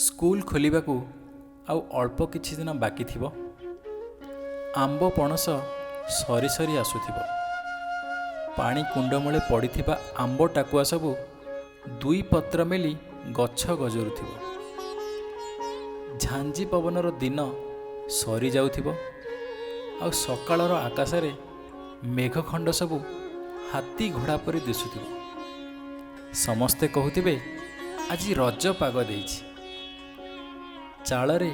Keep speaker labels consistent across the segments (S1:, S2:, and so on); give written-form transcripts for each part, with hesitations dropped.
S1: School ଖୋଲିବାକୁ ଆଉ ଅଳ୍ପ କିଛି ଦିନ ବାକି ଥିବ। ଆମ୍ବ ପଣସ ସରି ସରି ଆସୁଥିବ। ପାଣି କୁଣ୍ଡମୂଳେ ପଡ଼ିଥିବା ଆମ୍ବ ଟାକୁଆ ସବୁ ଦୁଇ ପତ୍ର ମେଲି ଗଛ ଗଜରୁଥିବ। ଝାଞ୍ଜି ପବନର ଦିନ ସରି ଯାଉଥିବ ଆଉ ସକାଳର ଆକାଶରେ ମେଘଖଣ୍ଡ ସବୁ ହାତୀ ଘୋଡ଼ା ପରି ଦିଶୁଥିବ। ସମସ୍ତେ କହୁଥିବେ ଆଜି ରଜ ପାଗ ଦେଇଛି। ଚାଳରେ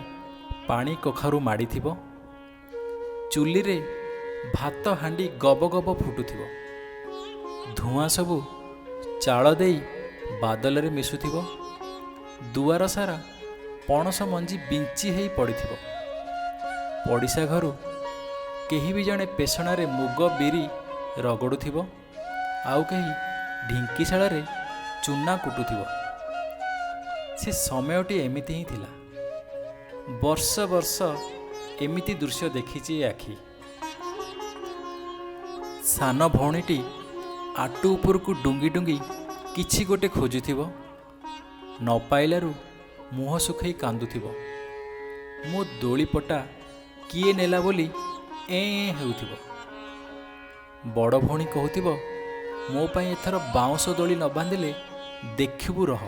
S1: ପାଣି କଖାରୁ ମାଡ଼ିଥିବ। ଚୁଲିରେ ଭାତ ହାଣ୍ଡି ଗବ ଗବ ଫୁଟୁଥିବ। ଧୂଆଁ ସବୁ ଚାଳ ଦେଇ ବାଦଲରେ ମିଶୁଥିବ। ଦୁଆର ସାରା ପଣସ ମଞ୍ଜି ବିଞ୍ଚି ହେଇ ପଡ଼ିଥିବ। ପଡ଼ିଶା ଘରୁ କେହି ବି ଜଣେ ପେଷଣାରେ ମୁଗ ବିରି ରଗଡ଼ୁଥିବ, ଆଉ କେହି ଢିଙ୍କିଶାଳରେ ଚୁନା କୁଟୁଥିବ। ସେ ସମୟଟି ଏମିତି ହିଁ ଥିଲା। ବର୍ଷ ବର୍ଷ ଏମିତି ଦୃଶ୍ୟ ଦେଖିଛି ଏ ଆଖି। ସାନ ଭଉଣୀଟି ଆଟୁ ଉପରକୁ ଡୁଙ୍ଗି ଡୁଙ୍ଗି କିଛି ଗୋଟେ ଖୋଜୁଥିବ। ନ ପାଇଲାରୁ ମୁହଁ ଶୁଖେଇ କାନ୍ଦୁଥିବ। ମୋ ଦୋଳିପଟା କିଏ ନେଲା ବୋଲି ଏଁ ହେଉଥିବ। ବଡ଼ ଭଉଣୀ କହୁଥିବ ମୋ ପାଇଁ ଏଥର ବାଉଁଶ ଦୋଳି ନ ବାନ୍ଧିଲେ ଦେଖିବୁ ରହ।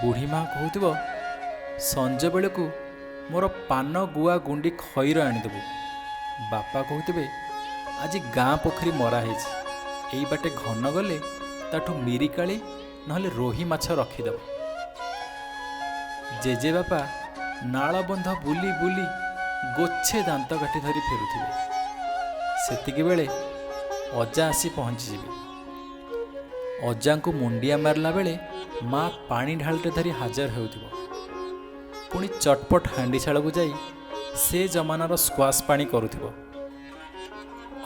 S1: ବୁଢ଼ୀ ମା କହୁଥିବ ସଞ୍ଜ ବେଳକୁ ମୋର ପାନ ଗୁଆ ଗୁଣ୍ଡି ଖଇର ଆଣିଦେବୁ। ବାପା କହୁଥିବେ ଆଜି ଗାଁ ପୋଖରୀ ମରା ହେଇଛି, ଏଇ ବାଟେ ଘନ ଗଲେ ତାଠୁ ମିରିକାଳି ନହେଲେ ରୋହି ମାଛ ରଖିଦେବ। ଜେଜେବାପା ନାଳବନ୍ଧ ବୁଲି ବୁଲି ଗୋଛେ ଦାନ୍ତକାଠି ଧରି ଫେରୁଥିବେ। ସେତିକି ବେଳେ ଅଜା ଆସି ପହଞ୍ଚିଯିବେ। ଅଜାଙ୍କୁ ମୁଣ୍ଡିଆ ମାରିଲା ବେଳେ ମା ପାଣି ଢାଳଟେ ଧରି ହାଜର ହେଉଥିବ। ପୁଣି ଚଟପଟ ହାଣ୍ଡିଶାଳକୁ ଯାଇ ସେ ଜମାନାର ସ୍କ୍ୱାସ୍ ପାଣି କରୁଥିବ।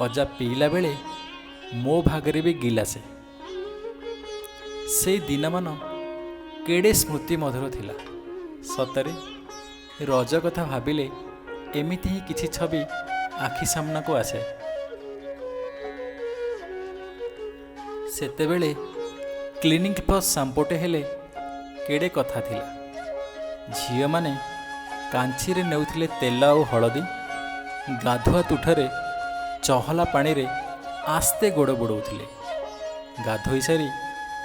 S1: ଅଜା ପିଇଲା ବେଳେ ମୋ ଭାଗରେ ବି ଗିଲାସେ। ସେଇ ଦିନମାନ କେଡ଼େ ସ୍ମୃତି ମଧୁର ଥିଲା। ସତରେ ରଜ କଥା ଭାବିଲେ ଏମିତି ହିଁ କିଛି ଛବି ଆଖି ସାମ୍ନାକୁ ଆସେ। ସେତେବେଳେ କ୍ଲିନିକ୍ ପ୍ଲସ୍ ସାମ୍ପୋଟେ ହେଲେ କେଡ଼େ କଥା ଥିଲା। ଝିଅମାନେ କାଞ୍ଚିରେ ନେଉଥିଲେ ତେଲ ଆଉ ହଳଦୀ। ଗାଧୁଆ ତୁଠରେ ଚହଲା ପାଣିରେ ଆସ୍ତେ ଗୋଡ଼ ବୁଡ଼ଉଥିଲେ। ଗାଧୋଇ ସାରି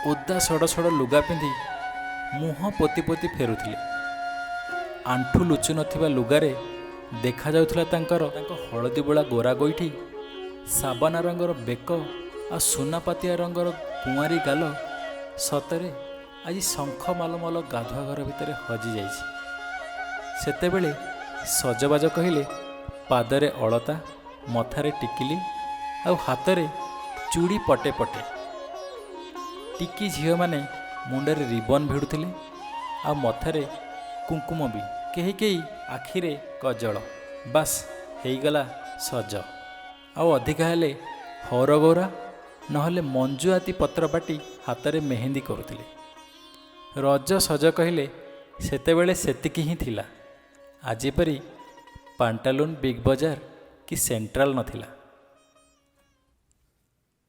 S1: ଓଦା ସଡ଼ ସଡ଼ ଲୁଗା ପିନ୍ଧି ମୁହଁ ପୋତି ପୋତି ଫେରୁଥିଲେ। ଆଣ୍ଠୁ ଲୁଚୁ ନଥିବା ଲୁଗାରେ ଦେଖାଯାଉଥିଲା ତାଙ୍କ ହଳଦୀ ବୋଳା ଗୋରା ଗୋଇଠି, ସାବାନା ରଙ୍ଗର ବେକ ଆଉ ସୁନାପାତିଆ ରଙ୍ଗର କୁଆଁରୀ ଗାଲ। ସତରେ ଆଜି ଶଙ୍ଖ ମାଲମଲ ଗାଧୁଆ ଘର ଭିତରେ ହଜିଯାଇଛି। ସେତେବେଳେ ସଜବାଜ କହିଲେ ପାଦରେ ଅଳତା, ମଥାରେ ଟିକିଲି ଆଉ ହାତରେ ଚୁଡ଼ି ପଟେ ପଟେ। ଟିକି ଝିଅମାନେ ମୁଣ୍ଡରେ ରିବନ୍ ଭିଡ଼ୁଥିଲେ ଆଉ ମଥାରେ କୁଙ୍କୁମ ବି, କେହି କେହି ଆଖିରେ କଜଳ। ବାସ୍ ହେଇଗଲା ସଜ। ଆଉ ଅଧିକା ହେଲେ ହରଗୌରା ନହେଲେ ମଞ୍ଜୁଆତି ପତ୍ର ବାଟି ହାତରେ ମେହେନ୍ଦି କରୁଥିଲେ। ରଜ ସଜ କହିଲେ ସେତେବେଳେ ସେତିକି ହିଁ ଥିଲା। ଆଜି ପରି ପାଣ୍ଟାଲୁନ୍ ବିଗ୍ ବଜାର କି ସେଣ୍ଟ୍ରାଲ ନଥିଲା।